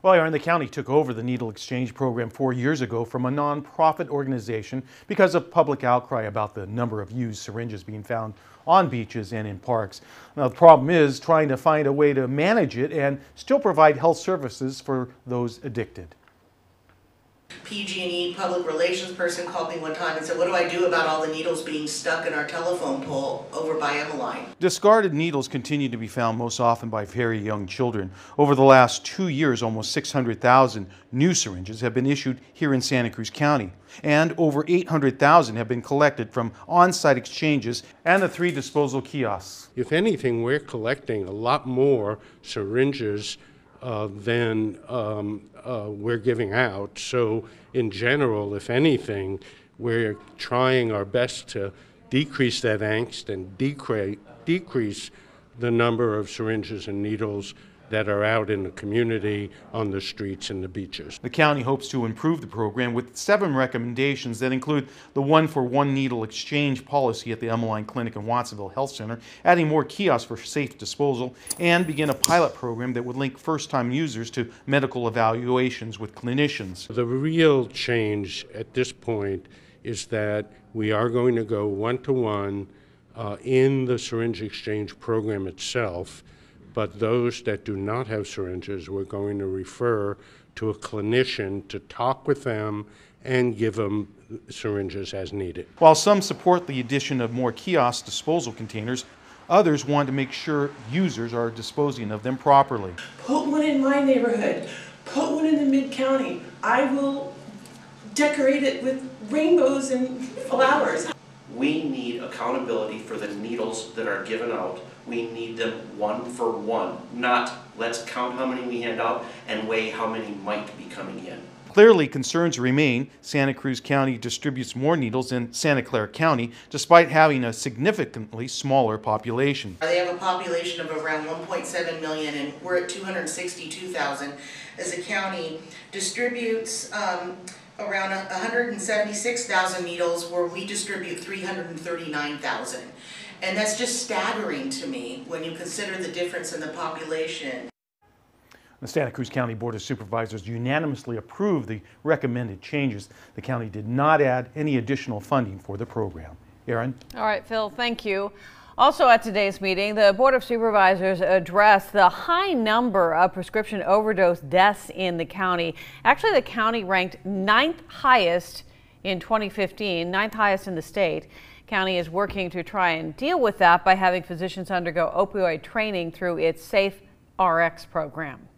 Well, Aaron, the county took over the needle exchange program 4 years ago from a nonprofit organization because of public outcry about the number of used syringes being found on beaches and in parks. Now, the problem is trying to find a way to manage it and still provide health services for those addicted. PG&E public relations person called me one time and said, what do I do about all the needles being stuck in our telephone pole over by Emmeline? Discarded needles continue to be found most often by very young children. Over the last 2 years, almost 600,000 new syringes have been issued here in Santa Cruz County, and over 800,000 have been collected from on-site exchanges and the 3 disposal kiosks. If anything, we're collecting a lot more syringes than we're giving out. So in general, if anything, we're trying our best to decrease that angst and decrease the number of syringes and needles that are out in the community, on the streets and the beaches. The county hopes to improve the program with 7 recommendations that include the 1-for-1 needle exchange policy at the Emmeline Clinic and Watsonville Health Center, adding more kiosks for safe disposal, and begin a pilot program that would link first-time users to medical evaluations with clinicians. The real change at this point is that we are going to go one-to-one in the syringe exchange program itself. But those that do not have syringes, we're going to refer to a clinician to talk with them and give them syringes as needed. While some support the addition of more kiosk disposal containers, others want to make sure users are disposing of them properly. Put one in my neighborhood. Put one in the mid-county. I will decorate it with rainbows and flowers. We need accountability for the needles that are given out. We need them 1-for-1, not let's count how many we hand out and weigh how many might be coming in. Clearly, concerns remain. Santa Cruz County distributes more needles than Santa Clara County, despite having a significantly smaller population. They have a population of around 1.7 million and we're at 262,000 as a county. Distributes around 176,000 needles where we distribute 339,000. And that's just staggering to me when you consider the difference in the population. The Santa Cruz County Board of Supervisors unanimously approved the recommended changes. The county did not add any additional funding for the program. Aaron? All right, Phil, thank you. Also at today's meeting, the Board of Supervisors addressed the high number of prescription overdose deaths in the county. Actually, the county ranked 9th highest in 2015, 9th highest in the state. County is working to try and deal with that by having physicians undergo opioid training through its Safe RX program.